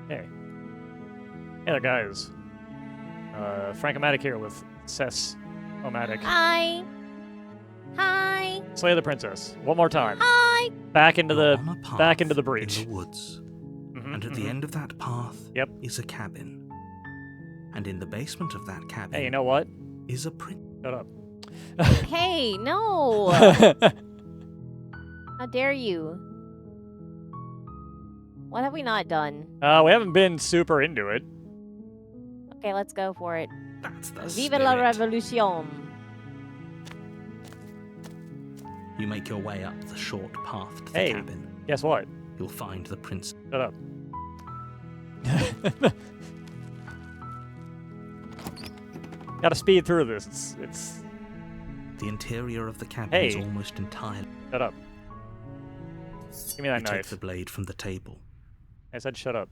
Hey. Hey there, guys. Frankomatic here with Omatic. Hi. Hi. Slay the princess. One more time. Hi. Back into You're the on a path back into the breach. in the woods. Mhm, And at the end of that path Yep. is a cabin. And in the basement of that cabin Hey, you know what? is a prince. Shut up. Hey, no. How dare you? What have we not done? We haven't been super into it. Okay, let's go for it. That's the Vive la spirit. revolution. You make your way up the short path to the Hey. cabin. Guess what? You'll find the prince. Shut up. Gotta speed through this. It's The interior of the cabin Hey. is almost entirely. Shut up. Give me that You take knife. the blade from the table. I said shut up.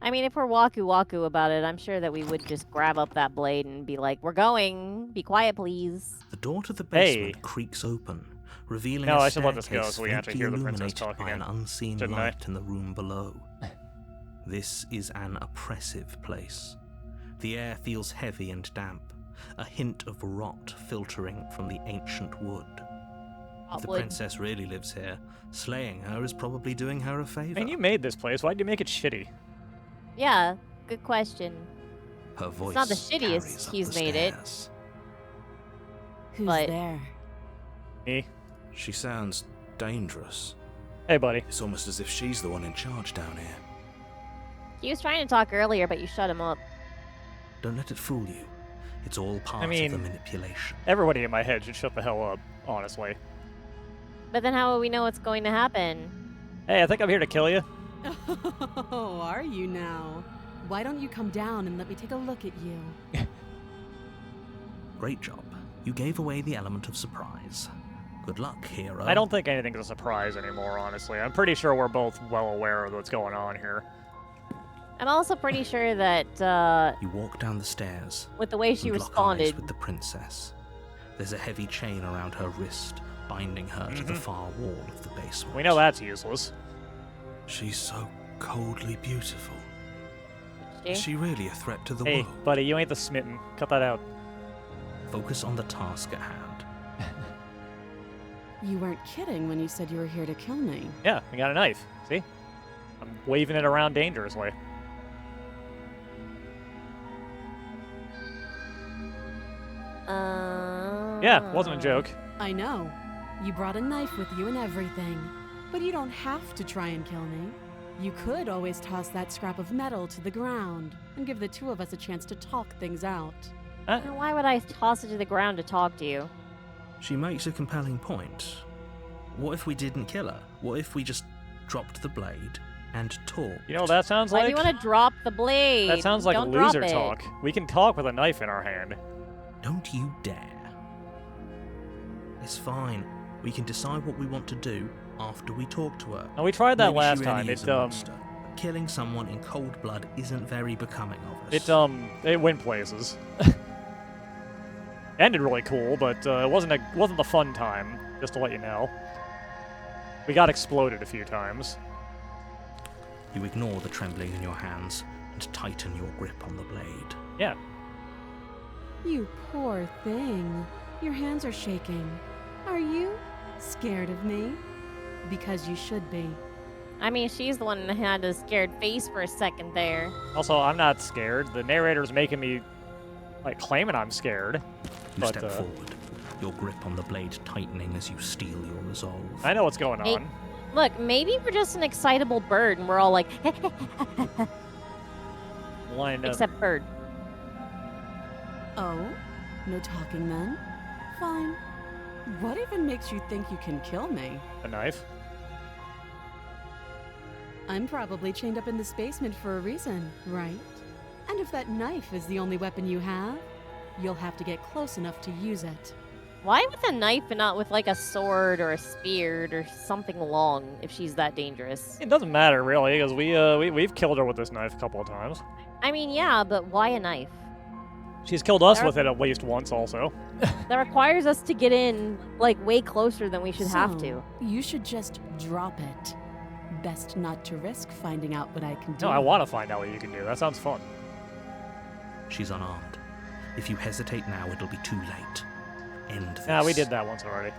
I mean, if we're waku about it, I'm sure that we would just grab up that blade and be like, we're going. Be quiet, please. The door to the Hey. basement creaks open, revealing No, a I should let this go staircase so we can actually hear the faintly princess illuminated talk by an again. unseen Shouldn't I? light in the room below. This is an oppressive place. The air feels heavy and damp, a hint of rot filtering from the ancient wood. If the Wood. princess really lives here, slaying her is probably doing her a favor. Man, you made this place. Why'd you make it shitty? Yeah, good question. Her voice not the shittiest carries up he's the made it. stairs. Who's But- there? Me? She sounds dangerous. Hey, buddy. It's almost as if she's the one in charge down here. He was trying to talk earlier, but you shut him up. Don't let it fool you. It's all part mean- of the manipulation. Everybody in my head should shut the hell up, honestly. But then how will we know what's going to happen? Hey, I think I'm here to kill you. Oh, are you now? Why don't you come down and let me take a look at you? Great job. You gave away the element of surprise. Good luck, hero. I don't think anything's a surprise anymore, honestly. I'm pretty sure we're both well aware of what's going on here. I'm also pretty sure that You walk down the stairs. with the way she and lock eyes responded, with the princess. There's a heavy chain around her wrist, binding her to the far wall of the basement. We know that's useless. She's so coldly beautiful. she? Is she really a threat to the Hey, world? buddy, you ain't the smitten. Cut that out. Focus on the task at hand. You weren't kidding when you said you were here to kill me. Yeah, we got a knife. See? I'm waving it around dangerously. Yeah, wasn't a joke. I know. You brought a knife with you and everything. But you don't have to try and kill me. You could always toss that scrap of metal to the ground and give the two of us a chance to talk things out. Now, why would I toss it to the ground to talk to you? She makes a compelling point. What if we didn't kill her? What if we just dropped the blade and talked? You know what that sounds Why like? do you want to drop the blade? That sounds like Don't drop loser it. talk. We can talk with a knife in our hand. Don't you dare. It's fine. We can decide what we want to do after we talk to her. And we tried that Maybe last she really time. is a monster. Killing someone in cold blood isn't very becoming of us. It went places. Ended really cool, but it wasn't the fun time. Just to let you know, we got exploded a few times. You ignore the trembling in your hands and tighten your grip on the blade. Yeah. You poor thing. Your hands are shaking. Are you scared of me? Because you should be. I mean, she's the one that had a scared face for a second there. Also, I'm not scared. The narrator's making me like claiming I'm scared. You But, step forward, your grip on the blade tightening as you steel your resolve. I know what's going Hey. on. Look, maybe we're just an excitable bird and we're all like, Line up. except bird. Oh? No talking then? Fine. What even makes you think you can kill me? A knife. I'm probably chained up in this basement for a reason, right? And if that knife is the only weapon you have, you'll have to get close enough to use it. Why with a knife and not with like a sword or a spear or something long if she's that dangerous? It doesn't matter really, because we've killed her with this knife a couple of times. I mean, yeah, but why a knife? She's killed us There- with it at least once, also. That requires us to get in like way closer than we should have So, to. You should just drop it. best not to risk finding out what I can do. No, I want to find out what you can do. That sounds fun. She's unarmed. If you hesitate now, it'll be too late. End this. Yeah, we did that once already.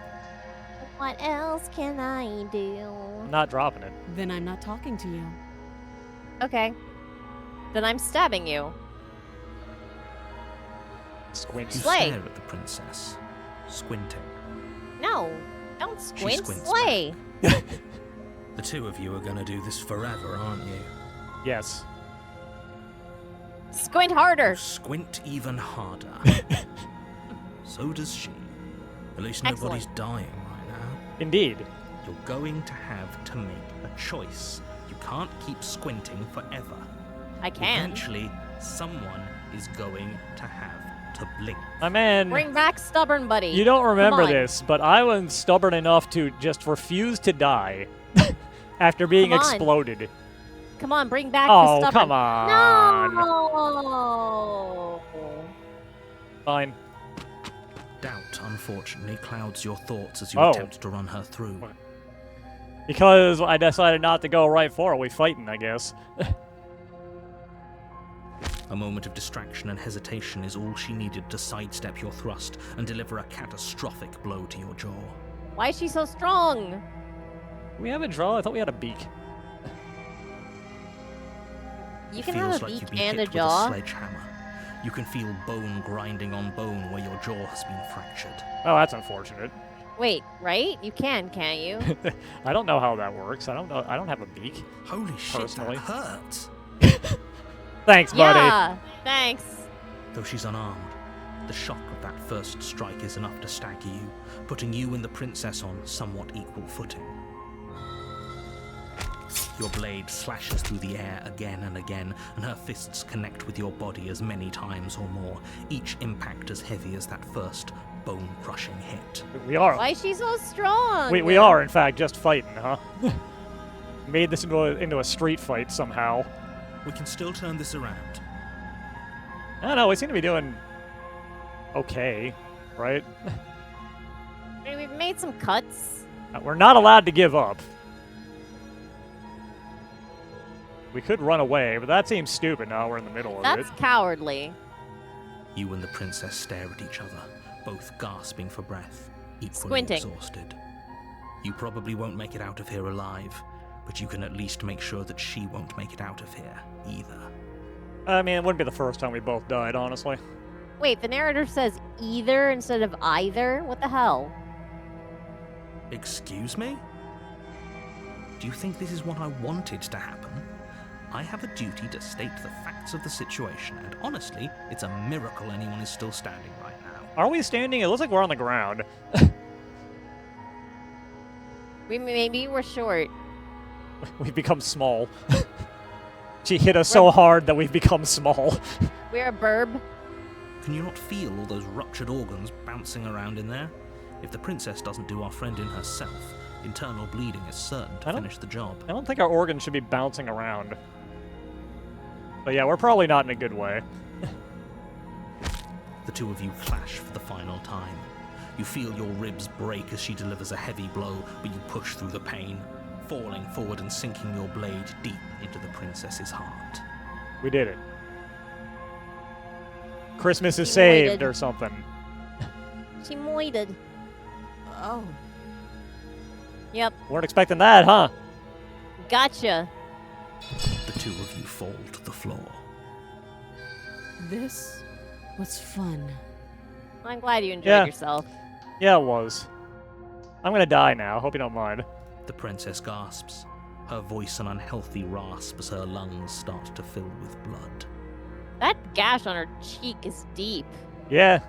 What else can I do? I'm not dropping it. Then I'm not talking to you. Okay. Then I'm stabbing you. Squint. You Slay. stare at the princess, squinting. No, don't squint. squints Slay. The two of you are gonna do this forever, aren't you? Yes. Squint harder. You squint even harder. So does she. At least nobody's dying right now. Indeed. You're going to have to make a choice. You can't keep squinting forever. I can. Eventually, someone is going to have to blink. My man, Bring back stubborn buddy. you don't remember on. this, but I was stubborn enough to just refuse to die after being Come on. exploded. Come on, bring back Oh, the stubborn. come on. No. Fine. Doubt, unfortunately, clouds your thoughts as you Oh. attempt to run her through. Because I decided not to go right for it, we fighting, I guess. A moment of distraction and hesitation is all she needed to sidestep your thrust and deliver a catastrophic blow to your jaw. Why is she so strong? We have a draw? I thought we had a beak. You It can feels have a like beak you've been and hit a with jaw. a sledgehammer. You can feel bone grinding on bone where your jaw has been fractured. Oh, that's unfortunate. Wait, right? You can't you? I don't know how that works. I don't know. I don't have a beak. Holy shit, Personally. that hurts! Thanks, buddy. Yeah, thanks. Though she's unarmed, the shock of that first strike is enough to stagger you, putting you and the princess on somewhat equal footing. Your blade slashes through the air again and again, and her fists connect with your body as many times or more, each impact as heavy as that first bone-crushing hit. We are. Why is she so strong? We are, in fact, just fighting, huh? Made this into a street fight somehow. We can still turn this around. I don't know. We seem to be doing okay, right? I mean, we've made some cuts. We're not allowed to give up. We could run away, but that seems stupid now we're in the middle of That's it. cowardly. You and the princess stare at each other, both gasping for breath, equally Squinting. exhausted. You probably won't make it out of here alive, but you can at least make sure that she won't make it out of here either. I mean, it wouldn't be the first time we both died, honestly. Wait, the narrator says either instead of either? What the hell? Excuse me? Do you think this is what I wanted to happen? I have a duty to state the facts of the situation, and honestly, it's a miracle anyone is still standing right now. Are we standing? It looks like we're on the ground. Maybe we're short. We've become small. She hit us so hard that we've become small. We're a burb. Can you not feel all those ruptured organs bouncing around in there? If the princess doesn't do our friend in herself, internal bleeding is certain to finish the job. I don't think our organs should be bouncing around. But yeah, we're probably not in a good way. The two of you clash for the final time. You feel your ribs break as she delivers a heavy blow, but you push through the pain, falling forward and sinking your blade deep into the princess's heart. We did it. Christmas is She saved waited. or something. She moited. Oh, Yep, Weren't expecting that, huh? gotcha. The two of you fall to the floor. this was fun. I'm glad you enjoyed Yeah. yourself. Yeah, it was. I'm gonna die now. Hope you don't mind. The princess gasps, her voice an unhealthy rasp as her lungs start to fill with blood. That gash on her cheek is deep. Yeah.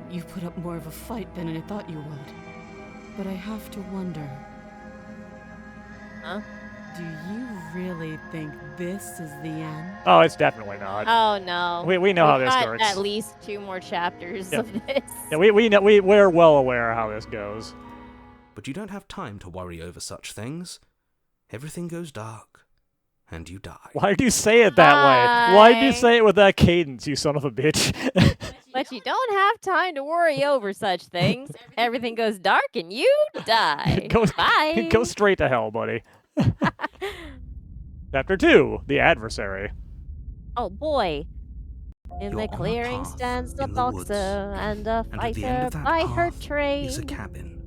You put up more of a fight than I thought you would. But I have to wonder. Huh? Do you really think this is the end? Oh, it's definitely not. Oh no. We know how We've this got works. at least 2 more chapters Yeah. of this. Yeah, we're well aware how this goes. But you don't have time to worry over such things. Everything goes dark, and you die. Why do you say it that way? Why do you Bye. say it with that cadence, you son of a bitch? But you don't have time to worry over such things. Everything goes dark and you die. Bye. Go straight to hell, buddy. Chapter 2, The Adversary. Oh boy. In You're the on a clearing path stands the in the woods, boxer and a And at the end fighter of that by her path trade. is a cabin.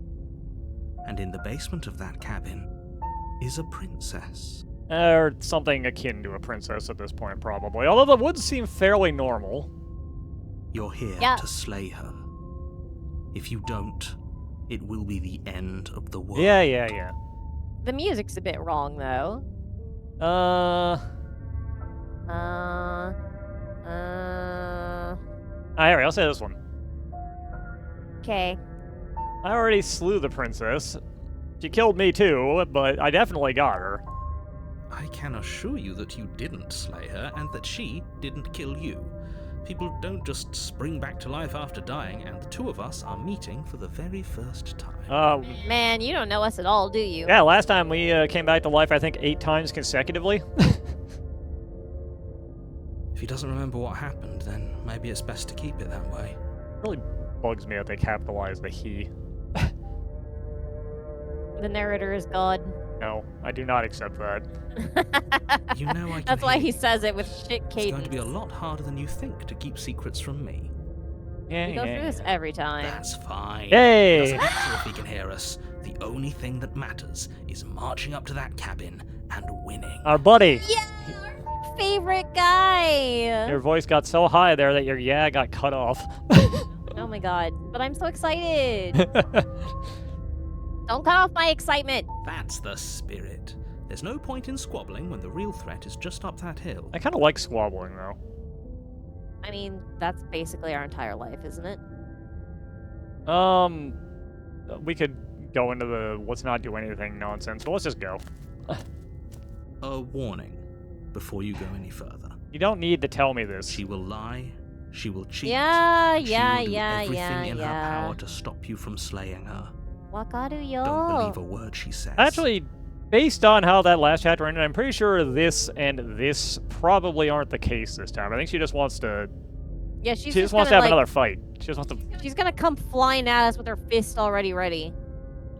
And in the basement of that cabin is a princess. Or something akin to a princess at this point, probably. Although the woods seem fairly normal. You're here Yeah. to slay her. If you don't, it will be the end of the world. Yeah. The music's a bit wrong though. Alright, I'll say this one. Okay. I already slew the princess. She killed me too, but I definitely got her. I can assure you that you didn't slay her and that she didn't kill you. People don't just spring back to life after dying, and the two of us are meeting for the very first time. Man, you don't know us at all, do you? Yeah, last time we came back to life, I think 8 times consecutively. If he doesn't remember what happened, then maybe it's best to keep it that way. Really bugs me that they capitalize the he. The narrator is God. No, I do not accept that. You know I can That's why hear he you. says it with shit It's cadence. going to be a lot harder than you think to keep secrets from me. Yeah, We go through this every time. That's fine. Yay! It doesn't matter if he can hear us. The only thing that matters is marching up to that cabin and winning. Our buddy! Yeah! Our favorite guy! Your voice got so high there that your yeah got cut off. Oh my god. But I'm so excited! Don't cut off my excitement! That's the spirit. There's no point in squabbling when the real threat is just up that hill. I kind of like squabbling, though. I mean, that's basically our entire life, isn't it? We could go into the let's not do anything nonsense, but let's just go. A warning before you go any further. You don't need to tell me this. She will lie. She will cheat. Yeah, she will do everything in her power to stop you from slaying her. Wakaru yo. Don't believe a word she says. Actually, based on how that last chapter ended, I'm pretty sure this and this probably aren't the case this time. I think she just wants to. Yeah, she's She just wants to gonna, have like, another fight. She just wants to. She's gonna come flying at us with her fist already ready.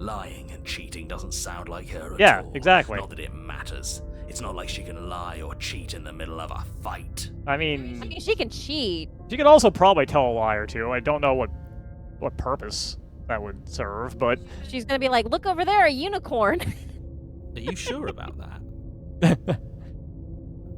Lying and cheating doesn't sound like her at Yeah, all. exactly. Not that it matters. It's not like she can lie or cheat in the middle of a fight. I I mean, mean, she can cheat. she could also probably tell a lie or two. I don't know what purpose that would serve, but She's gonna be like, look over there, a unicorn. Are you sure about that?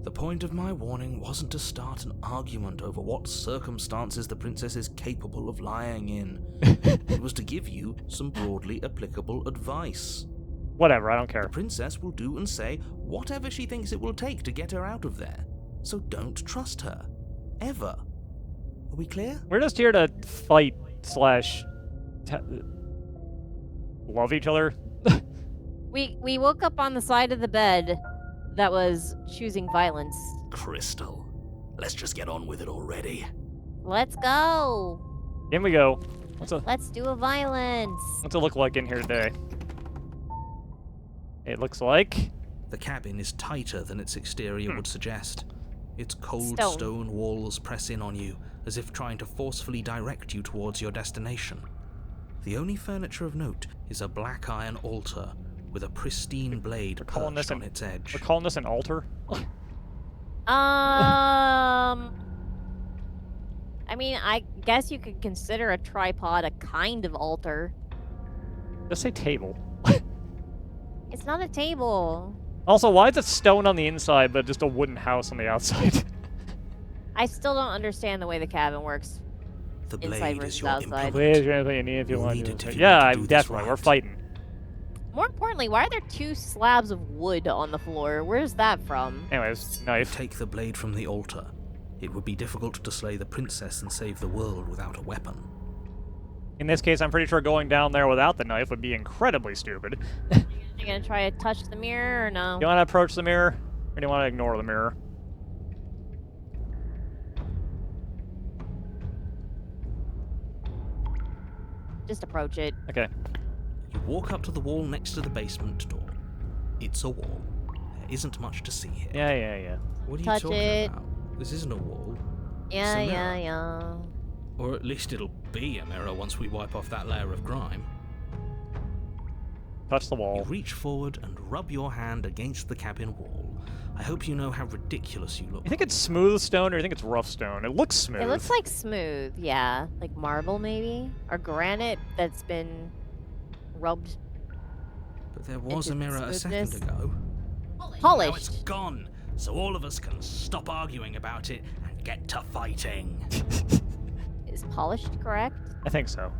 The point of my warning wasn't to start an argument over what circumstances the princess is capable of lying in. It was to give you some broadly applicable advice. whatever. I don't care. The princess will do and say whatever she thinks it will take to get her out of there. So don't trust her. Ever. Are we clear? We're just here to fight slash love each other. We woke up on the side of the bed that was choosing violence. Crystal, let's just get on with it already. Let's go. In we go. Let's do a violence. What's it look like in here today? It looks like The cabin is tighter than its exterior would suggest. Its cold Stone. stone walls press in on you, as if trying to forcefully direct you towards your destination. The only furniture of note is a black iron altar with a pristine blade We're calling perched this on its edge. we're calling this an altar. I mean, I guess you could consider a tripod a kind of altar. Just say table. It's not a table. Also, why is it stone on the inside but just a wooden house on the outside? I still don't understand the way the cabin works. The Inside blade versus is your outside. Please, implement. anything you need if you You'll want need to. it if you Yeah, want to do this definitely. We're right. fighting. More importantly, why are there 2 slabs of wood on the floor? Where's that from? Anyways, knife. Take the blade from the altar. It would be difficult to slay the princess and save the world without a weapon. In this case, I'm pretty sure going down there without the knife would be incredibly stupid. You gonna try to touch the mirror or no? You want to approach the mirror, or do you want to ignore the mirror? Just approach it. Okay. You walk up to the wall next to the basement door. It's a wall. There isn't much to see here. Yeah. What are you Touch talking it. about? This isn't a wall. Yeah, a yeah, mirror. yeah. Or at least it'll be a mirror once we wipe off that layer of grime. Touch the You wall. reach forward and rub your hand against the cabin wall. I hope you know how ridiculous you look. You think it's smooth stone or you think it's rough stone? It looks smooth. It looks like smooth, yeah. Like marble, maybe? Or granite that's been rubbed. But there was a into mirror a second smoothness. ago. Now it's Polished. gone, so all of us can stop arguing about it and get to fighting. Is polished correct? I think so.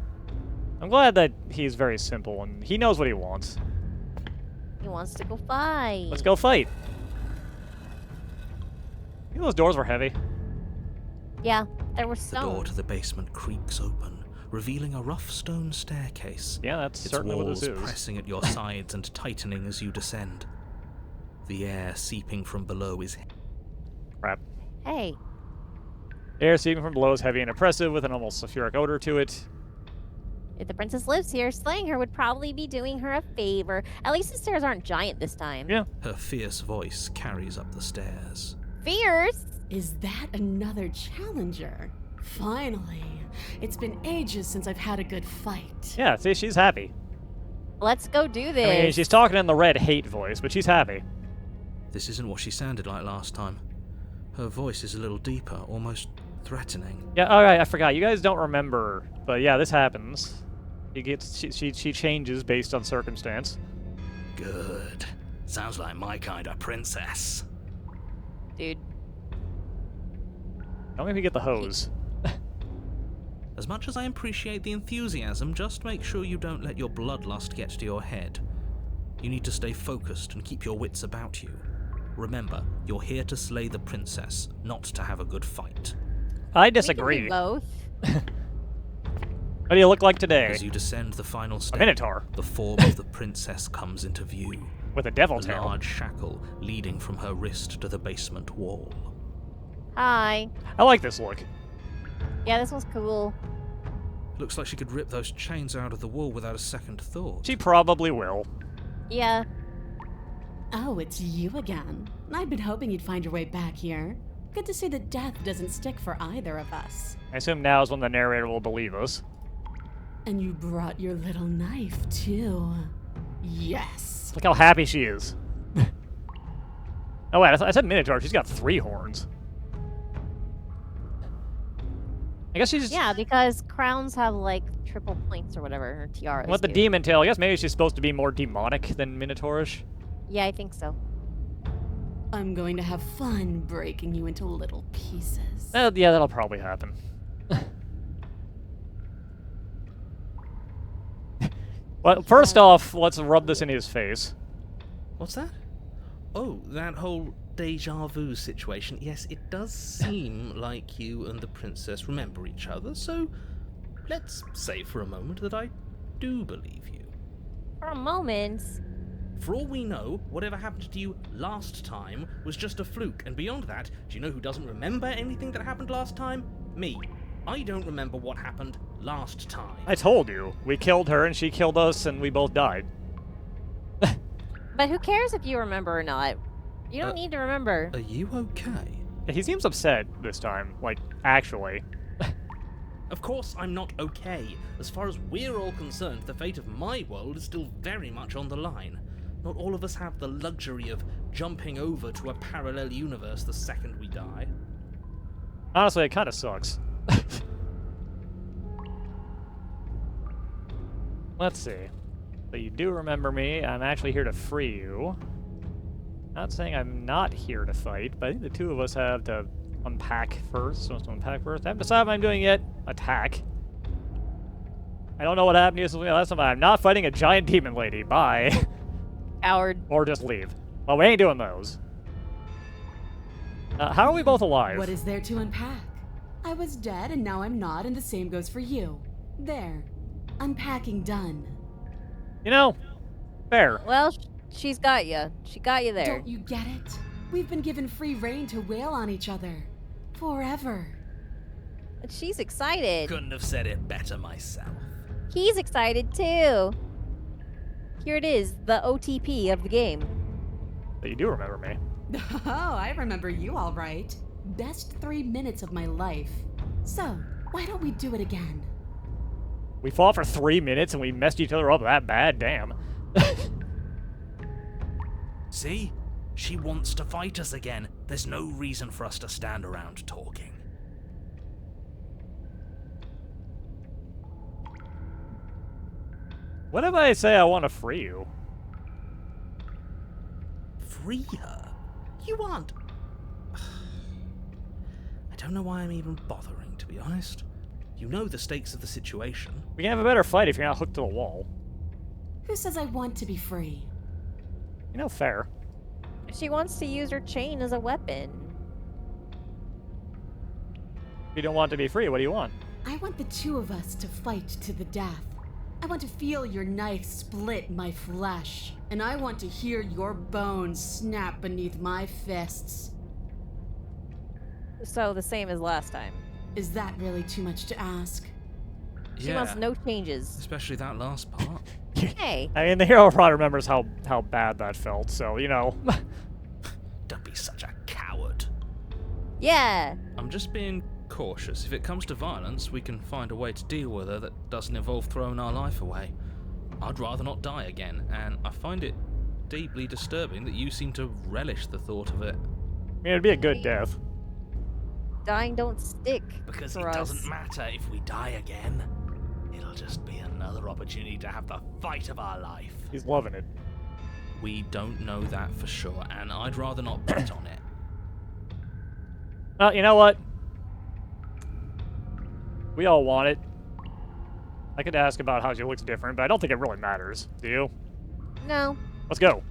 I'm glad that he's very simple and he knows what he wants. He wants to go fight. Let's go fight. You know those doors were heavy. Yeah, there were The door stones. to the basement creaks open, revealing a rough stone staircase. Yeah, that's Its certainly what walls this is. pressing at your sides and tightening as you descend. The air seeping from below is Crap. Hey, Air seeping from below is heavy and oppressive with an almost sulfuric odor to it. if the princess lives here, slaying her would probably be doing her a favor. At least the stairs aren't giant this time. Yeah. her fierce voice carries up the stairs. Fierce! Is that another challenger? Finally. It's been ages since I've had a good fight. Yeah, see, she's happy. Let's go do this. I mean, she's talking in the red hate voice, but she's happy. This isn't what she sounded like last time. Her voice is a little deeper, almost threatening. Yeah, alright, I forgot. You guys don't remember, but yeah, this happens. She changes based on circumstance. Good. Sounds like my kind of princess. Dude, Don't make me get the hose. As much as I appreciate the enthusiasm, just make sure you don't let your bloodlust get to your head. You need to stay focused and keep your wits about you. Remember, you're here to slay the princess, not to have a good fight. I we can disagree. do both. What do you look like today? As you descend the final A step, minotaur the form of the princess comes into view. with a devil A tail. large shackle leading from her wrist to the basement wall. Hi. I like this look. Yeah, this one's cool. Looks like she could rip those chains out of the wall without a second thought. She probably will. Yeah. Oh, it's you again. I'd been hoping you'd find your way back here. Good to see that death doesn't stick for either of us. I assume now is when the narrator will believe us. And you brought your little knife, too. Yes. Look how happy she is. Oh wait, I said minotaur. She's got 3 horns. I guess she's... Yeah, because crowns have like triple points or whatever, or tiaras. What the do. demon tail? I guess maybe she's supposed to be more demonic than minotaurish. Yeah, I think so. I'm going to have fun breaking you into little pieces. Yeah, that'll probably happen. Well, first off, let's rub this in his face. What's that? Oh, that whole deja vu situation. Yes, it does seem like you and the princess remember each other, so let's say for a moment that I do believe you. For a moment. For all we know, whatever happened to you last time was just a fluke, and beyond that, do you know who doesn't remember anything that happened last time? Me. I don't remember what happened last time. I told you. We killed her and she killed us and we both died. But who cares if you remember or not? You don't need to remember. Are you okay? He seems upset this time. Like, actually. Of course I'm not okay. As far as we're all concerned, the fate of my world is still very much on the line. Not all of us have the luxury of jumping over to a parallel universe the second we die. Honestly, it kind of sucks. Let's see. So you do remember me. I'm actually here to free you. Not saying I'm not here to fight, but I think the two of us have to unpack first. So let's unpack first. I haven't decided what I'm doing yet. Attack. I don't know what happened to you last time. I'm not fighting a giant demon lady. Bye. Coward. Or just leave. Well, we ain't doing those. How are we both alive? What is there to unpack? I was dead and now I'm not, and the same goes for you. There. Unpacking done. You know, fair. Well, she's got you. She got you there. Don't you get it? We've been given free reign to wail on each other. Forever. But she's excited. Couldn't have said it better myself. He's excited too. Here it is, the OTP of the game. But you do remember me. Oh, I remember you all right. Best 3 minutes of my life. So, Why don't we do it again? We fought for 3 minutes and we messed each other up that bad? Damn. See? She wants to fight us again. There's no reason for us to stand around talking. What if I say I want to free you? Free her? You aren't. I don't know why I'm even bothering, to be honest. You know the stakes of the situation. We can have a better fight if you're not hooked to the wall. Who says I want to be free? You know, fair. She wants to use her chain as a weapon. If you don't want to be free, what do you want? I want the two of us to fight to the death. I want to feel your knife split my flesh, and I want to hear your bones snap beneath my fists. So the same as last time. Is that really too much to ask? She wants no changes. Especially that last part. Hey. I mean, the hero probably remembers how bad that felt, so, you know. Don't be such a coward. Yeah. I'm just being cautious. If it comes to violence, we can find a way to deal with her that doesn't involve throwing our life away. I'd rather not die again, and I find it deeply disturbing that you seem to relish the thought of it. I mean, it'd be a good death. Dying don't stick. Because for it us. doesn't matter if we die again. It'll just be another opportunity to have the fight of our life. He's loving it. We don't know that for sure, and I'd rather not bet on it. You know what? We all want it. I could ask about how she looks different, but I don't think it really matters. Do you? No. Let's go.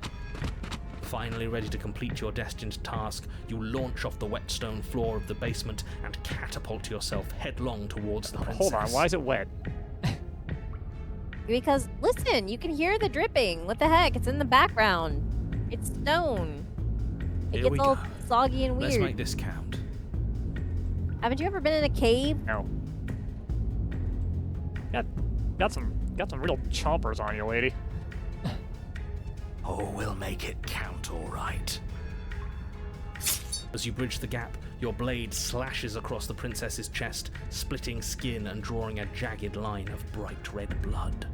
Finally ready to complete your destined task, you launch off the wet stone floor of the basement and catapult yourself headlong towards the princess. Hold on, why is it wet? Because, listen, you can hear the dripping. What the heck? It's in the background. It's stone. It Here gets we all go. soggy and weird. Let's make this count. Haven't you ever been in a cave? No. Got some real chompers on you, lady. Oh, we'll make it count, all right. As you bridge the gap, your blade slashes across the princess's chest, splitting skin and drawing a jagged line of bright red blood.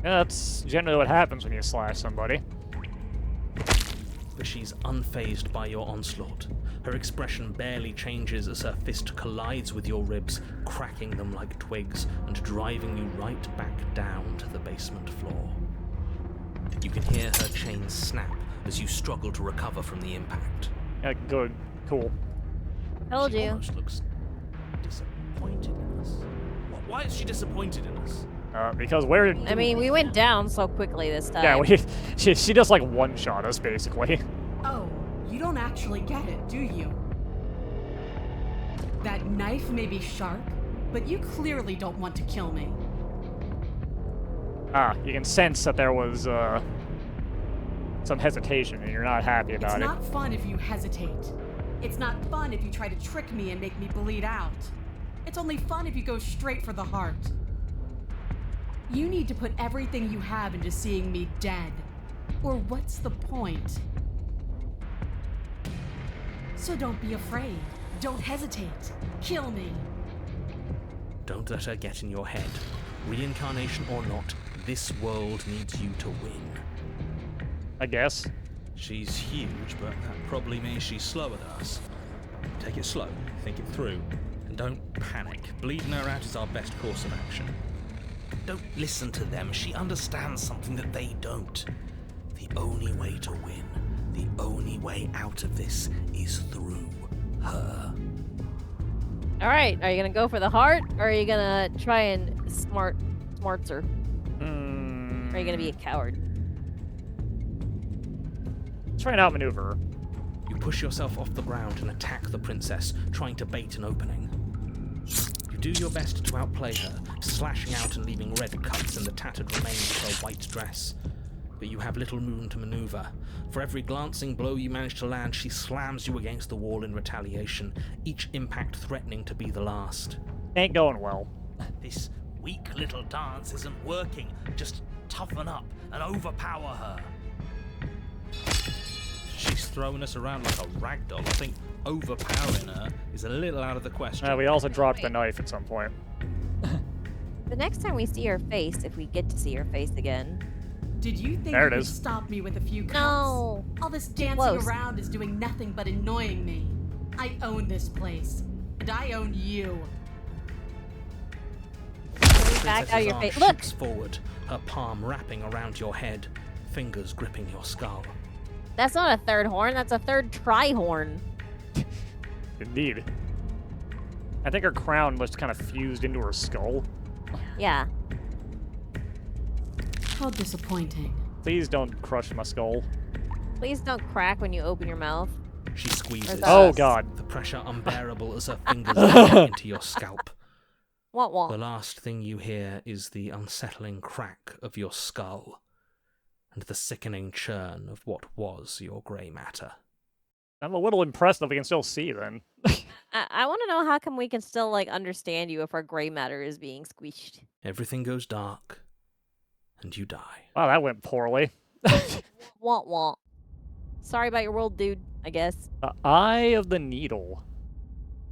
Yeah, that's generally what happens when you slash somebody. But she's unfazed by your onslaught. Her expression barely changes as her fist collides with your ribs, cracking them like twigs and driving you right back down to the basement floor. You can hear her chains snap as you struggle to recover from the impact. Yeah, good. Cool. Told She you. almost looks disappointed in us. Why is she disappointed in us? Because where... I mean, we went down so quickly this time. Yeah, she just like one-shot us, basically. Oh, you don't actually get it, do you? That knife may be sharp, but you clearly don't want to kill me. You can sense that there was, some hesitation and you're not happy It's about it. not fun if you hesitate. It's not fun if you try to trick me and make me bleed out. It's only fun if you go straight for the heart. You need to put everything you have into seeing me dead. Or what's the point? So don't be afraid. Don't hesitate. Kill me. Don't let her get in your head. Reincarnation or not, this world needs you to win. I guess. She's huge, but that probably means she's slower than us. Take it slow, think it through, and don't panic. Bleeding her out is our best course of action. Don't listen to them. She understands something that they don't. The only way to win, the only way out of this is through her. All right, are you gonna go for the heart, or are you gonna try and smarts her? Or are you gonna be a coward? Try and outmaneuver her. You push yourself off the ground and attack the princess, trying to bait an opening. You do your best to outplay her, slashing out and leaving red cuts in the tattered remains of her white dress. But you have little room to maneuver. For every glancing blow you manage to land, she slams you against the wall in retaliation, each impact threatening to be the last. Ain't going well. This weak little dance isn't working. Just toughen up and overpower her. She's throwing us around like a ragdoll. I think overpowering her is a little out of the question. We also dropped the knife at some point. The next time we see her face, if we get to see her face again. Did you think There you it could is. stop me with a few cuts? No. All this dancing close. around is doing nothing but annoying me. I own this place, and I own you. Back out of your arm face. Look! shoots forward, her palm wrapping around your head, fingers gripping your skull. That's not a third horn, that's a third tri-horn. Indeed. I think her crown was kind of fused into her skull. Yeah. How disappointing. Please don't crush my skull. Please don't crack when you open your mouth. She squeezes, Oh Us. god. the pressure unbearable as her fingers get into your scalp. Wah The wah. last thing you hear is the unsettling crack of your skull, and the sickening churn of what was your grey matter. I'm a little impressed that we can still see then. I want to know how come we can still, like, understand you if our gray matter is being squished. Everything goes dark, and you die. Wow, that went poorly. Wah wah. Sorry about your world, dude, I guess. The Eye of the Needle.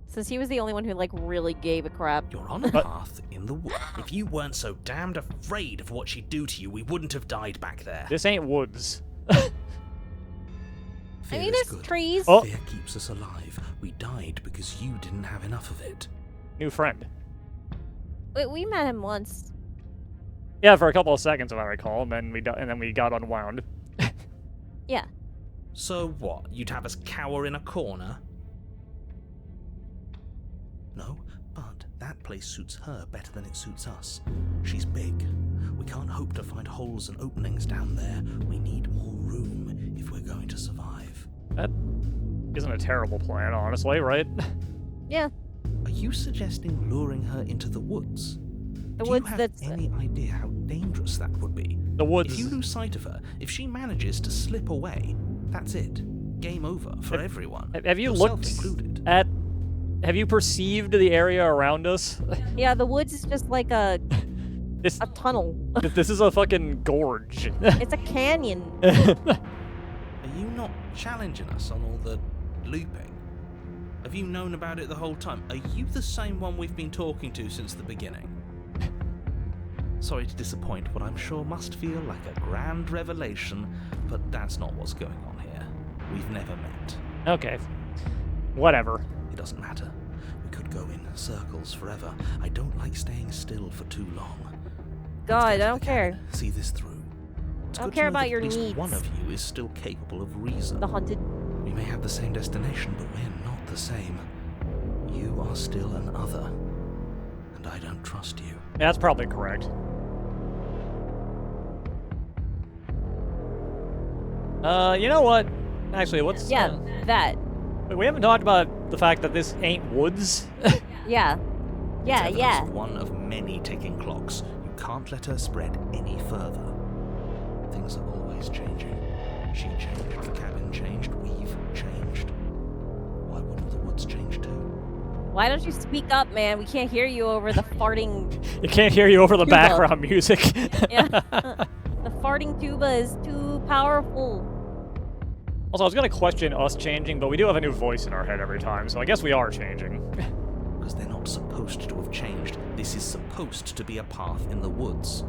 Since he was the only one who, like, really gave a crap. You're on a path in the wood. If you weren't so damned afraid of what she'd do to you, we wouldn't have died back there. This ain't woods. I Fear mean, is there's good. trees. Oh. Fear keeps us alive. We died because you didn't have enough of it. New friend. We met him once. Yeah, for a couple of seconds, if I recall, and then we got unwound. Yeah. So what? You'd have us cower in a corner? No, but that place suits her better than it suits us. She's big. We can't hope to find holes and openings down there. We need more room if we're going to survive. That isn't a terrible plan, honestly, right? Yeah. Are you suggesting luring her into the woods? The Do woods you have that's. any idea how dangerous that would be? The woods. If you lose sight of her, if she manages to slip away, that's it. Game over for everyone. Have you yourself looked included. at... Have you perceived the area around us? Yeah, the woods is just like a This tunnel. this is a fucking gorge. It's a canyon. Are you not challenging us on all the looping? Have you known about it the whole time? Are you the same one we've been talking to since the beginning? Sorry to disappoint what I'm sure must feel like a grand revelation, but that's not what's going on here. We've never met. Okay. Whatever. It doesn't matter. We could go in circles forever. I don't like staying still for too long. Let's God, go I to don't the care. cabin. See this through. It's I don't good to care know about that your at least needs. one of you is still capable of reason. The haunted. We may have the same destination, but we're not the same. You are still an other, and I don't trust you. Yeah, that's probably correct. You know what? Actually, what's... Yeah, that. we haven't talked about the fact that this ain't woods. Yeah. Yeah, It's evidence yeah. of one of many ticking clocks. You can't let her spread any further. Things are always changing. She changed, the cabin changed, we've changed. Why wouldn't the woods change too? Why don't you speak up, man? We can't hear you over the farting. You can't hear you over the Tuba. background music. Yeah. The farting tuba is too powerful. Also, I was gonna question us changing, but we do have a new voice in our head every time, so I guess we are changing. Because they're not supposed to have changed. This is supposed to be a path in the woods.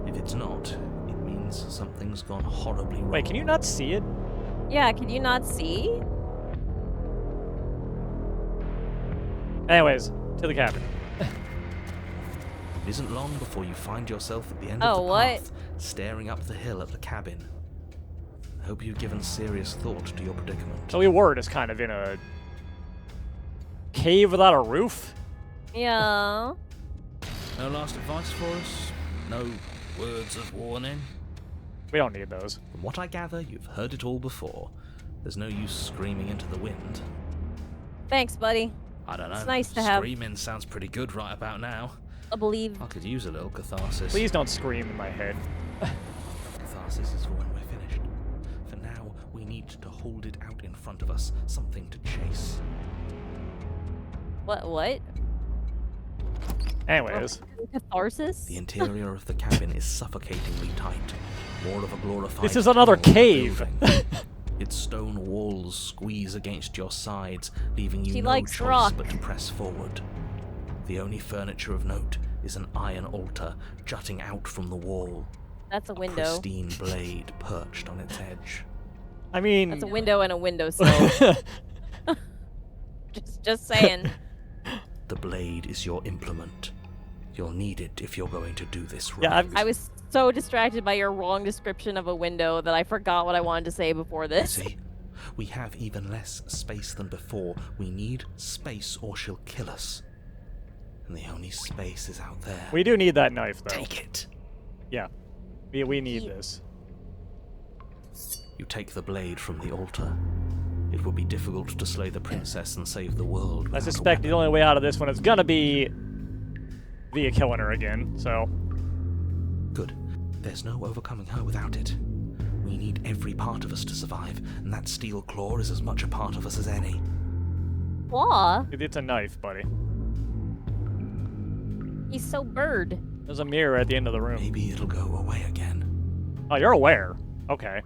If it's not, it means something's gone horribly wrong. Wait, can you not see it? Yeah, can you not see? Anyways, to the cabin. It isn't long before you find yourself at the end Oh, of the what? path, staring up the hill at the cabin. I hope you've given serious thought to your predicament. So we were just kind of in a cave without a roof. Yeah. No last advice for us? No words of warning? We don't need those. From what I gather, you've heard it all before. There's no use screaming into the wind. Thanks, buddy. I don't know. It's nice to have- Screaming sounds pretty good right about now. I believe. I could use a little catharsis. Please don't scream in my head. Catharsis is for when we're finished. For now, we need to hold it out in front of us. Something to chase. What? Anyways, Catharsis? The interior of the cabin is suffocatingly tight. More of a glorified This is another tunnel than a cave. building. It's solid stone walls squeeze against your sides, leaving you She no likes choice rock. but to press forward. The only furniture of note is an iron altar jutting out from the wall. That's a A window. pristine blade perched on its edge. I mean, That's a window and a windowsill. just saying. The blade is your implement. You'll need it if you're going to do this right. Yeah, I was so distracted by your wrong description of a window that I forgot what I wanted to say before this. See? We have even less space than before. We need space or she'll kill us. And the only space is out there. we do need that knife, though. Take it. Yeah. We need this. You take the blade from the altar. It will be difficult to slay the princess and save the world. I without a suspect the weapon. only way out of this one is gonna be via killing her again, so... Good. There's no overcoming her without it. We need every part of us to survive, and that steel claw is as much a part of us as any. Claw? It's a knife, buddy. He's so bird. There's a mirror at the end of the room. Maybe it'll go away again. Oh, you're aware. Okay.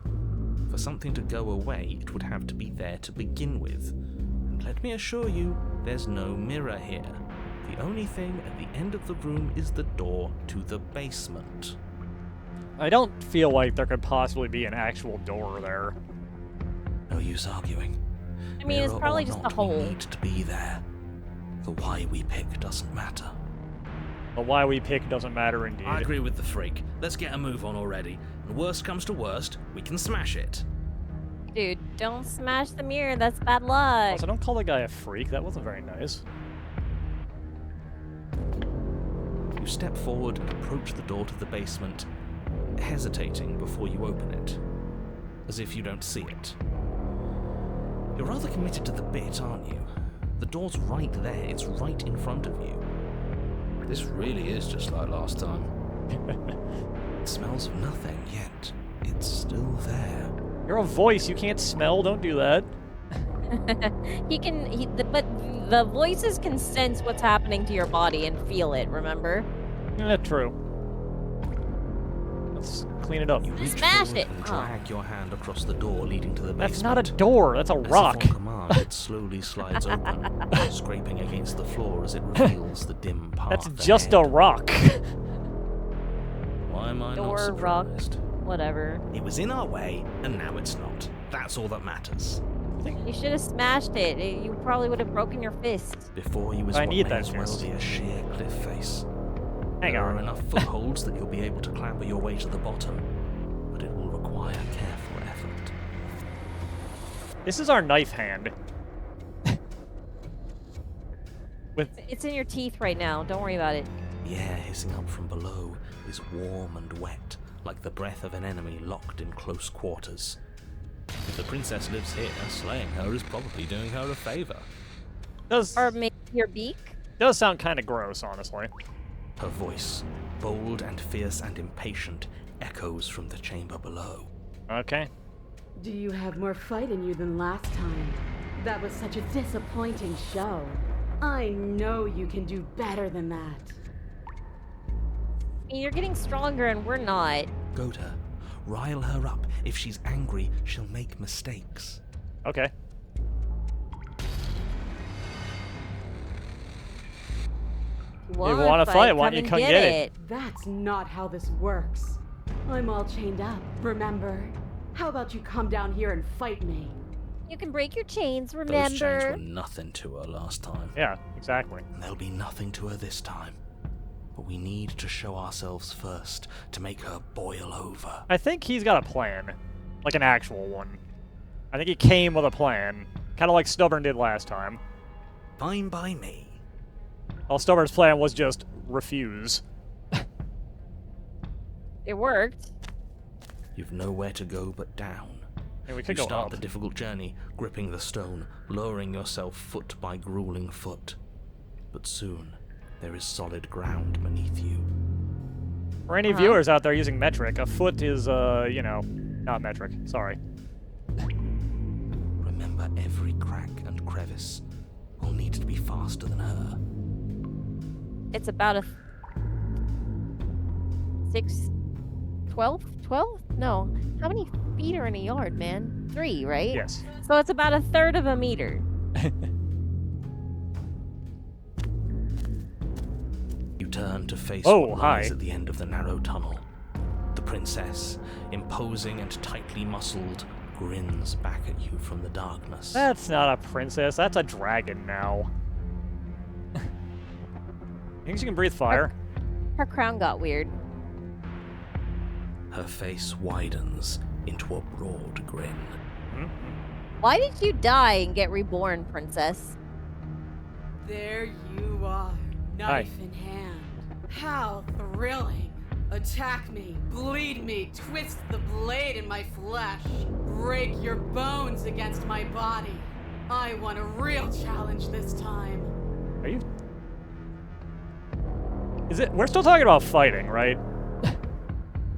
For something to go away, it would have to be there to begin with. And let me assure you, there's no mirror here. The only thing at the end of the room is the door to the basement. I don't feel like there could possibly be an actual door there. No use arguing. I mean, it's Mirror probably or just a not, hole. We need to be there. The why we pick doesn't matter. The why we pick doesn't matter indeed. I agree with the freak. Let's get a move on already. And worst comes to worst, we can smash it. Dude, don't smash the mirror. That's bad luck. Also, don't call the guy a freak. That wasn't very nice. You step forward and approach the door to the basement, hesitating before you open it, as if you don't see it. You're rather committed to the bit, aren't you? The door's right there. It's right in front of you. This really is just like last time. It smells of nothing, yet it's still there. You're a voice. You can't smell. Don't do that. But the voices can sense what's happening to your body and feel it, remember? Yeah, true. Let's clean it up. You reach Smash forward it! and Oh. drag your hand across the door leading to the basement. That's not a door. That's a As if rock. on command, it slowly slides open, scraping against the floor as it reveals the dim path That's just a ahead. rock. Why am I Door, not rock. surprised? Whatever. It was in our way, and now it's not. That's all that matters. You should have smashed it. You probably would have broken your fist. Before you is I what need may that as well fist. be a sheer cliff face. Hang There are on. enough footholds that you'll be able to clamber your way to the bottom, but it will require careful effort. This is our knife hand. With It's in your teeth right now. Don't worry about it. The air hissing up from below is warm and wet, like the breath of an enemy locked in close quarters. If the princess lives here, slaying her is probably doing her a favor. does Or maybe your beak? does sound kind of gross, honestly. Her voice, bold and fierce and impatient, echoes from the chamber below. Okay. Do you have more fight in you than last time? That was such a disappointing show. I know you can do better than that. I mean, you're getting stronger and we're not. Goad her. Rile her up. If she's angry, she'll make mistakes. Okay. You wanna fight, why don't you come and get it? That's not how this works. I'm all chained up, remember? How about you come down here and fight me? You can break your chains, Those chains were remember? nothing to her last time. Yeah, exactly. And there'll be nothing to her this time. But we need to show ourselves first to make her boil over. I think he's got a plan. Like an actual one. I think he came with a plan. Kind of like Stubborn did last time. Fine by me. Well, Stubborn's plan was just refuse. It worked. You've nowhere to go but down. And we You could go start up. the difficult journey, gripping the stone, lowering yourself foot by grueling foot. But soon, there is solid ground beneath you. For any viewers out there using metric, a foot is, you know, not metric. Sorry. Remember every crack and crevice. We'll need to be faster than her. It's about a 6 12? 12? No. How many feet are in a yard, man? 3, right? Yes. So it's about 1/3 of a meter. You turn to face Oh, what hi. lies at the end of the narrow tunnel. The princess, imposing and tightly muscled, grins back at you from the darkness. That's not a princess. That's a dragon now. Think she can breathe fire? Her crown got weird. Her face widens into a broad grin. Hmm? Why did you die and get reborn, princess? There you are, knife in hand. How thrilling. Attack me, bleed me, twist the blade in my flesh, break your bones against my body. I want a real challenge this time. Are you? Is it? We're still talking about fighting, right?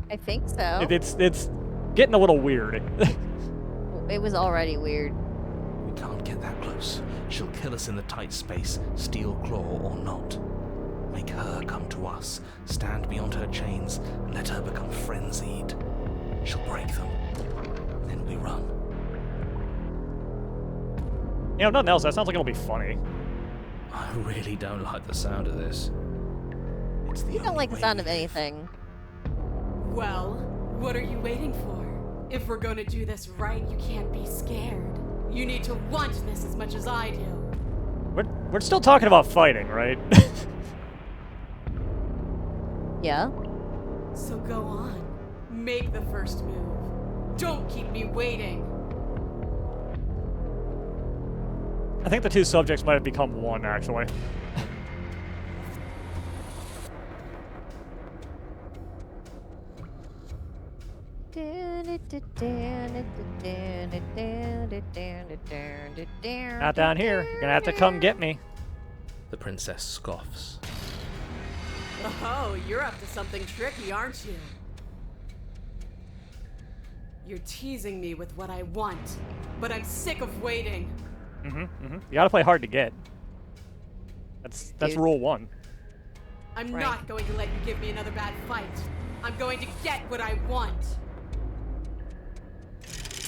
I think so. It's getting a little weird. It was already weird. We can't get that close. She'll kill us in the tight space, steel claw or not. Make her come to us, stand beyond her chains, and let her become frenzied. She'll break them. Then we run. You know, nothing else. That sounds like it'll be funny. I really don't like the sound of this. It's the You don't only like the way sound we of live. anything. Well, what are you waiting for? If we're gonna do this right, you can't be scared. You need to want this as much as I do. We're still talking about fighting, right? Yeah? So go on. Make the first move. Don't keep me waiting. I think the two subjects might have become one, actually. Not down here. You're gonna have to come get me. The princess scoffs. Oh, you're up to something tricky, aren't you? You're teasing me with what I want, but I'm sick of waiting. You gotta play hard to get. That's Dude. rule 1. I'm Right. not going to let you give me another bad fight. I'm going to get what I want.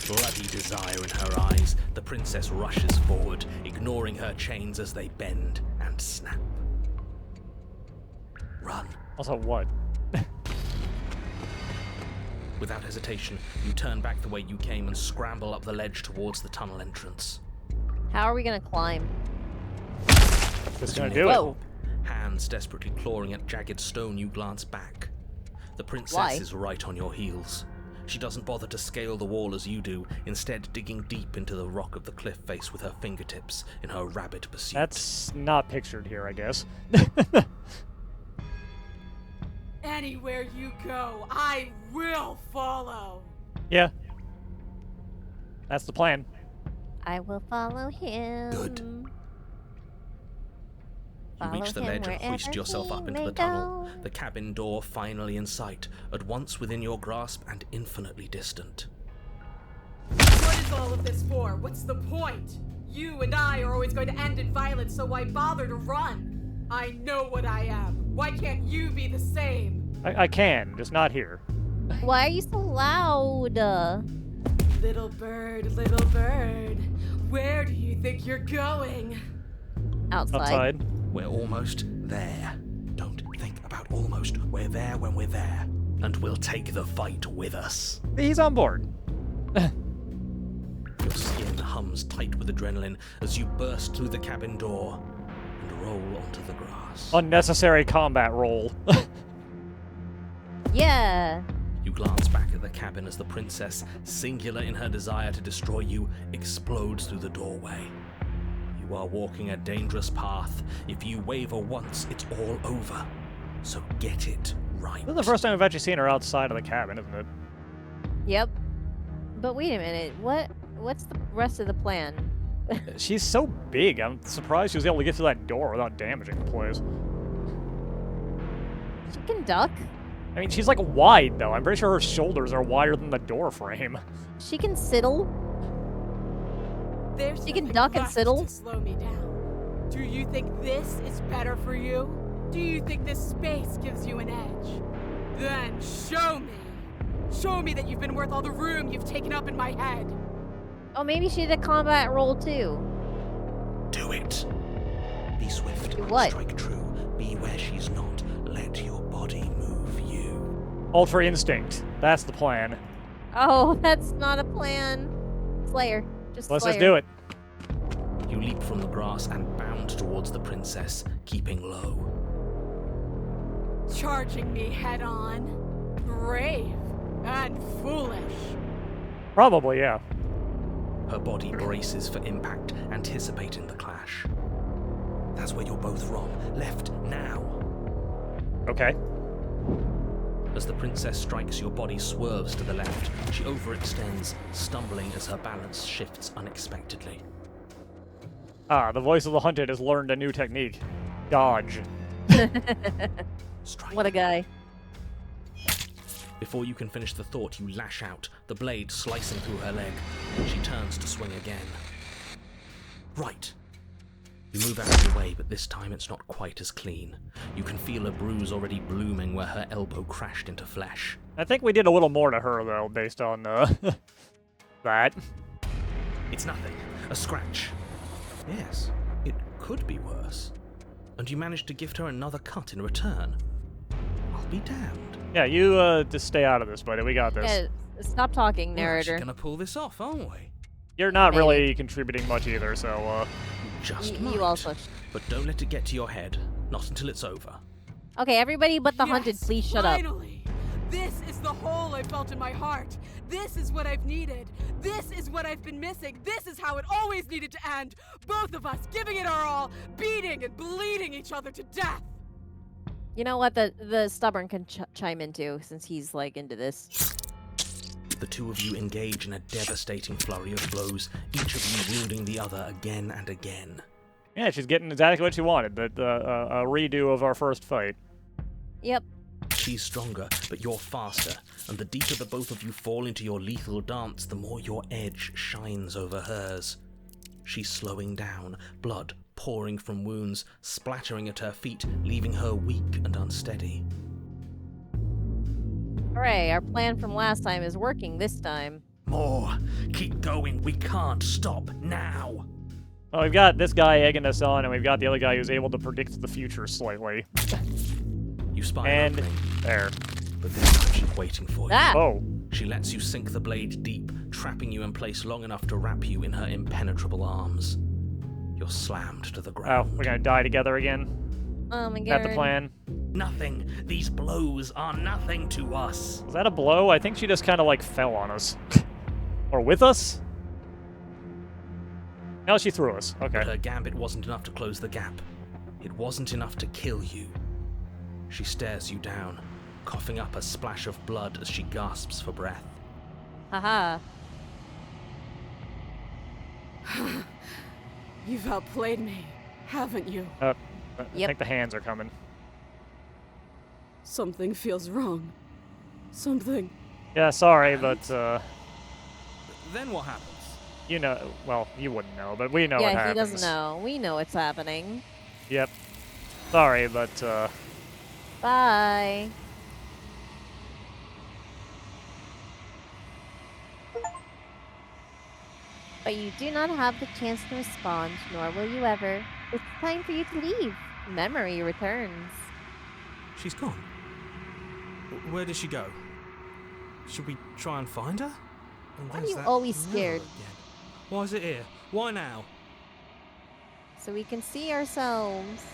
Bloody desire in her eyes, the princess rushes forward, ignoring her chains as they bend and snap. Run. Also, what? Without hesitation, you turn back the way you came and scramble up the ledge towards the tunnel entrance. How are we gonna climb? Just As gonna you do walk it. Whoa. up, hands desperately clawing at jagged stone, you glance back. The princess Why? is right on your heels. She doesn't bother to scale the wall as you do, instead digging deep into the rock of the cliff face with her fingertips in her rabid pursuit. That's not pictured here, I guess. Anywhere you go, I will follow. Yeah. That's the plan. I will follow him. Good. You Follow reach the him ledge and wherever hoist yourself he up into may the tunnel, go. the cabin door finally in sight, at once within your grasp and infinitely distant. What is all of this for? What's the point? You and I are always going to end in violence, so why bother to run? I know what I am. Why can't you be the same? I can, just not here. Why are you so loud? Little bird, where do you think you're going? Outside. Outside. We're almost there. Don't think about almost. We're there when we're there. And we'll take the fight with us. He's on board. Your skin hums tight with adrenaline as you burst through the cabin door and roll onto the grass. Unnecessary combat roll. Yeah. You glance back at the cabin as the princess, singular in her desire to destroy you, explodes through the doorway. You are walking a dangerous path. If you waver once, it's all over. So get it right. This is the first time I've actually seen her outside of the cabin, isn't it? Yep. But wait a minute. What's the rest of the plan? She's so big, I'm surprised she was able to get through that door without damaging the place. She can duck. I mean, she's like wide, though. I'm pretty sure her shoulders are wider than the door frame. She can siddle. There's You can nothing duck and left siddle. to slow me down. Do you think this is better for you? Do you think this space gives you an edge? Then show me. Show me that you've been worth all the room you've taken up in my head. Oh, maybe she did a combat roll too. Do it. Be swift. Do what? Strike true. Be where she's not. Let your body move you. Ultra instinct. That's the plan. Oh, that's not a plan. Slayer. Just Let's Slayer. just do it. You leap from the grass and bound towards the princess, keeping low. Charging me head on. Brave and foolish. Probably, yeah. Her body braces for impact, anticipating the clash. That's where you're both wrong. Left, now. Okay. As the princess strikes, your body swerves to the left. She overextends, stumbling as her balance shifts unexpectedly. Ah, the voice of the hunted has learned a new technique. Dodge. Strike. What a guy. Before you can finish the thought, you lash out, the blade slicing through her leg. She turns to swing again. Right. You move out of the way, but this time it's not quite as clean. You can feel a bruise already blooming where her elbow crashed into flesh. I think we did a little more to her, though, based on, that. It's nothing. A scratch. Yes, it could be worse. And you managed to gift her another cut in return. I'll be damned. Yeah, you, just stay out of this, buddy. We got this. Yeah, stop talking, We're actually narrator. gonna pull this off, aren't we? You're not Maybe. really contributing much either, so, Just might. You also. But don't let it get to your head. Not until it's over. Okay, everybody but the hunted, Yes, please shut up. finally. This is the hole I felt in my heart. This is what I've needed. This is what I've been missing. This is how it always needed to end. Both of us giving it our all, beating and bleeding each other to death. You know what? The stubborn can chime in too, since he's like into this. The two of you engage in a devastating flurry of blows, each of you wielding the other again and again. yeah, she's getting exactly what she wanted, but, a redo of our first fight. Yep. She's stronger, but you're faster, and the deeper the both of you fall into your lethal dance, the more your edge shines over hers. She's slowing down, blood pouring from wounds, splattering at her feet, leaving her weak and unsteady. Hooray, our plan from last time is working this time. More. Keep going. We can't stop now. Well, we've got this guy egging us on, and we've got the other guy who's able to predict the future slightly. You spy And an opening, there. but this time she's waiting for you. Ah! Oh. She lets you sink the blade deep, trapping you in place long enough to wrap you in her impenetrable arms. You're slammed to the Oh, ground. we're gonna die together again? Oh my Is god. that the plan? Nothing. These blows are nothing to us. Was that a blow? I think she just kind of, like, fell on us. Or with us? No, she threw us. Okay. But her gambit wasn't enough to close the gap. It wasn't enough to kill you. She stares you down, coughing up a splash of blood as she gasps for breath. Haha. You've outplayed me, haven't you? I Yep. think the hands are coming. Something feels wrong. Something. Yeah, sorry, but, Then what happens? you know, well, you wouldn't know, but we know what Yeah, he happens. doesn't know. We know what's happening. Yep. Sorry, but, Bye. But you do not have the chance to respond, nor will you ever. It's time for you to leave. Memory returns. She's gone. Where did she go? Should we try and find her? And Why are there's you that always mirror scared? again. Why is it here? Why now? So we can see ourselves.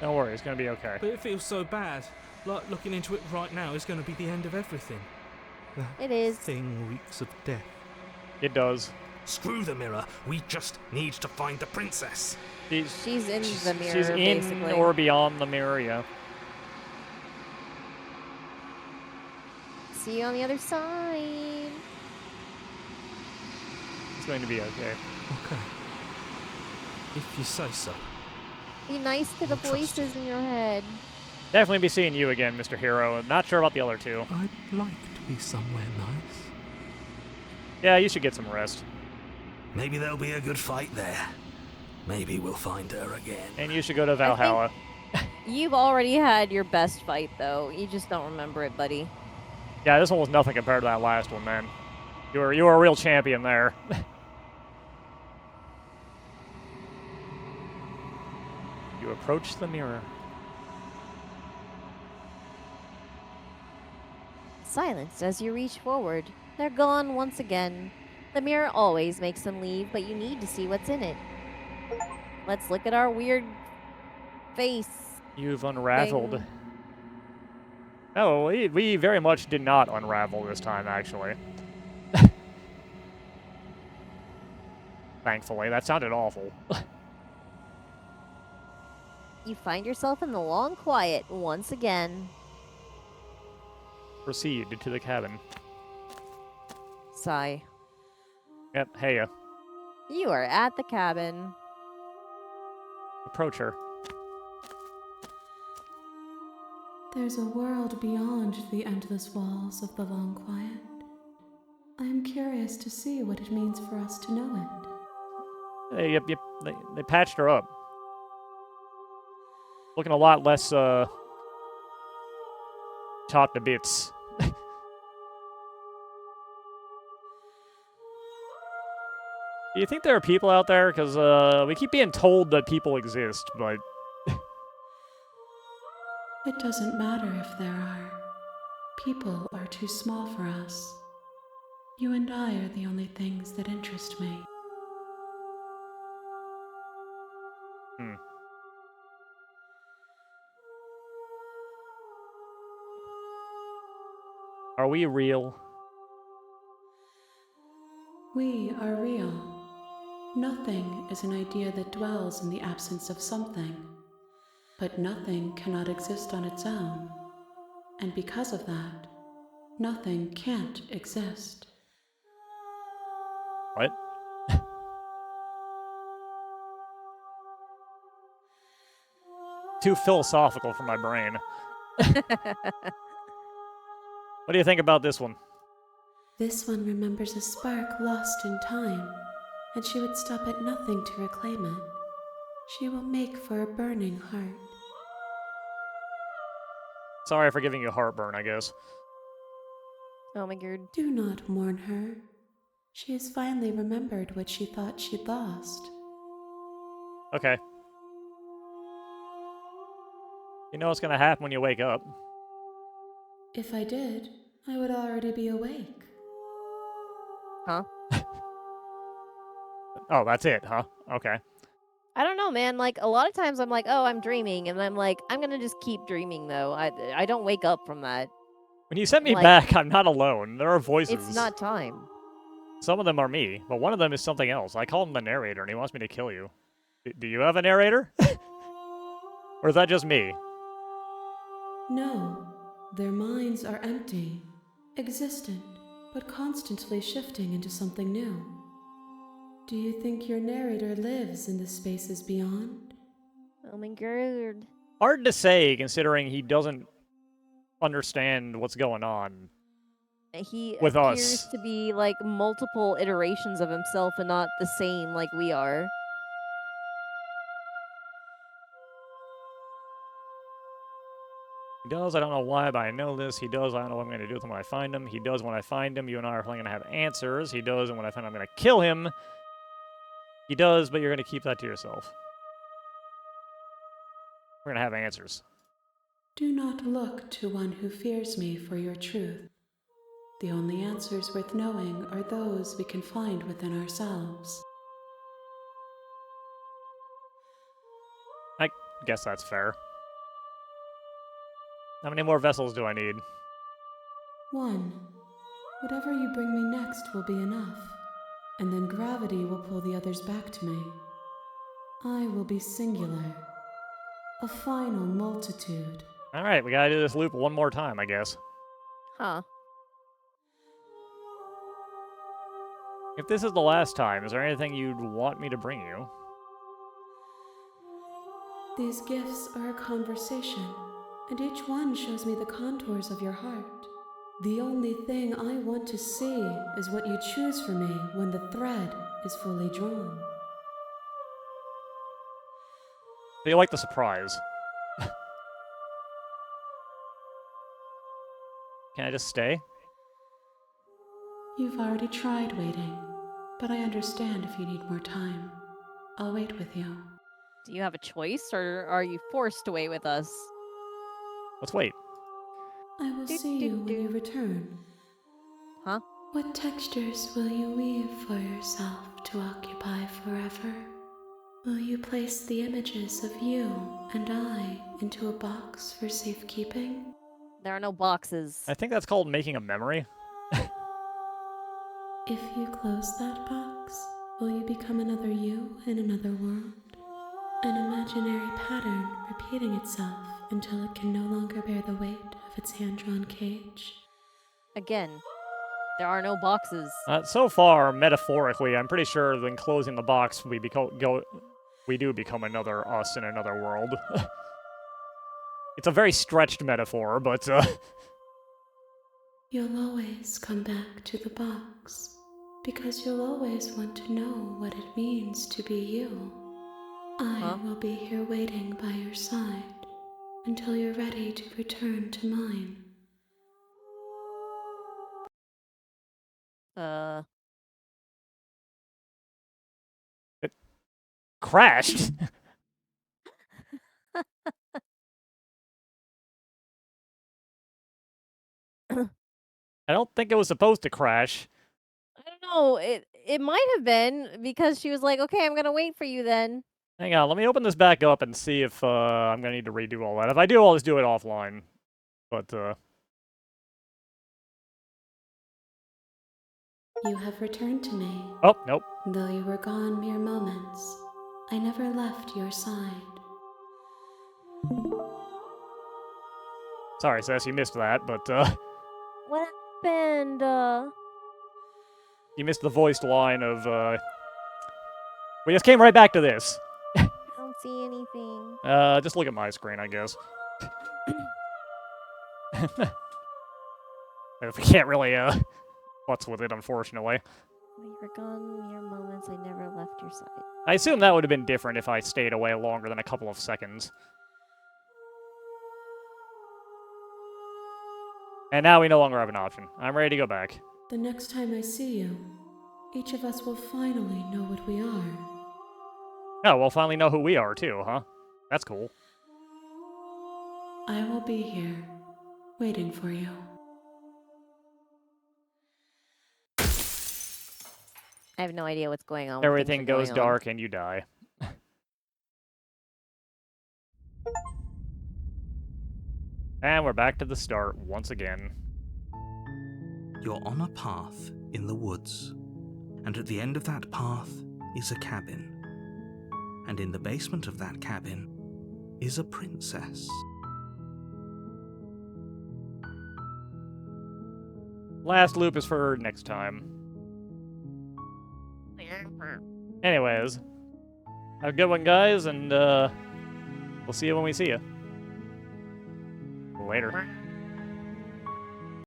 don't worry, it's gonna be okay. But it feels so bad. Like looking into it right now is going to be the end of everything. It is. Thing reeks of death. It does. Screw the mirror. We just need to find the princess. She's in the mirror, She's in basically. or beyond the mirror, yeah. See you on the other side. It's going to be okay. Okay. If you say so. Be nice to the I'll trust voices in your head. Definitely be seeing you again, Mr. Hero. Not sure about the other two. I'd like to be somewhere nice. Yeah, you should get some rest. Maybe there'll be a good fight there. Maybe we'll find her again. And you should go to Valhalla. You've already had your best fight, though. You just don't remember it, buddy. Yeah, this one was nothing compared to that last one, man. You were a real champion there. You approach the mirror. Silence as you reach forward. They're gone once again. The mirror always makes them leave, but you need to see what's in it. Let's look at our weird face. You've unraveled. Thing. Oh, we very much did not unravel this time, actually. Thankfully, that sounded awful. You find yourself in the long quiet once again. Proceed to the cabin. Sigh. Yep, hey, You are at the cabin. approach her. There's a world beyond the endless walls of the long quiet. I am curious to see what it means for us to know it. Hey, yep, they patched her up. Looking a lot less, chopped to bits. Do you think there are people out there? Because, we keep being told that people exist, but... It doesn't matter if there are. People are too small for us. You and I are the only things that interest me. Are we real? We are real. Nothing is an idea that dwells in the absence of something. But nothing cannot exist on its own. And because of that, nothing can't exist. What? Too philosophical for my brain. What do you think about this one? This one remembers a spark lost in time, and she would stop at nothing to reclaim it. She will make for a burning heart. Sorry for giving you heartburn, I guess. Oh my god. Do not mourn her. She has finally remembered what she thought she'd lost. Okay. You know what's gonna happen when you wake up. If I did, I would already be awake. Huh? Oh, that's it, huh? Okay. I don't know, man. Like, a lot of times I'm like, oh, I'm dreaming. And I'm like, I'm going to just keep dreaming, though. I don't wake up from that. When you sent me Like- back, I'm not alone. There are voices. It's not time. Some of them are me, but one of them is something else. I call him the narrator, and he wants me to kill you. Do you have a narrator? Or is that just me? No, their minds are empty, existent, but constantly shifting into something new. Do you think your narrator lives in the spaces beyond? Oh my god. Hard to say, considering he doesn't understand what's going on. He With appears us. to be like multiple iterations of himself and not the same like we are. He does, I don't know why, but I know this. He does, I don't know what I'm going to do with him when I find him. He does when I find him. You and I are probably going to have answers. He does, and when I find him, I'm going to kill him. He does, but you're going to keep that to yourself. We're going to have answers. Do not look to one who fears me for your truth. The only answers worth knowing are those we can find within ourselves. I guess that's fair. How many more vessels do I need? One. Whatever you bring me next will be enough, and then gravity will pull the others back to me. I will be singular. A final multitude. Alright, we gotta do this loop one more time, I guess. Huh. If this is the last time, is there anything you'd want me to bring you? These gifts are a conversation, and each one shows me the contours of your heart. The only thing I want to see is what you choose for me when the thread is fully drawn. Do you like the surprise? Can I just stay? You've already tried waiting, but I understand if you need more time. I'll wait with you. Do you have a choice, or are you forced to wait with us? Let's wait. I will Do, see do, you when you do. return. Huh? What textures will you weave for yourself to occupy forever? Will you place the images of you and I into a box for safekeeping? There are no boxes. I think that's called making a memory. If you close that box, will you become another you in another world? An imaginary pattern repeating itself until it can no longer bear the weight of its hand-drawn cage? Again, there are no boxes. So far, metaphorically, I'm pretty sure that in closing the box, we do become another us in another world. It's a very stretched metaphor, but You'll always come back to the box, because you'll always want to know what it means to be you. I will be here waiting by your side until you're ready to return to mine. it crashed. I don't think it was supposed to crash. I don't know. It might have been because she was like, "Okay, I'm gonna wait for you then." Hang on, let me open this back up and see if I'm gonna need to redo all that. If I do, I'll just do it offline. But You have returned to me. oh nope. Though you were gone mere moments, I never left your side. Sorry, Sis, you missed that. But What happened? you missed the voiced line of we just came right back to this. I don't see anything. Just look at my screen, I guess. If we can't really what's with it, unfortunately. You were gone mere moments. I never left your side. I assume that would have been different if I stayed away longer than a couple of seconds. And now we no longer have an option. I'm ready to go back. The next time I see you, each of us will finally know what we are. Oh, we'll finally know who we are, too, huh? That's cool. I will be here, waiting for you. I have no idea what's going on. Everything goes dark and you die. And we're back to the start once again. You're on a path in the woods, and at the end of that path is a cabin. And in the basement of that cabin is a princess. Last loop is for next time. Anyways, have a good one, guys, and we'll see you when we see you. Later.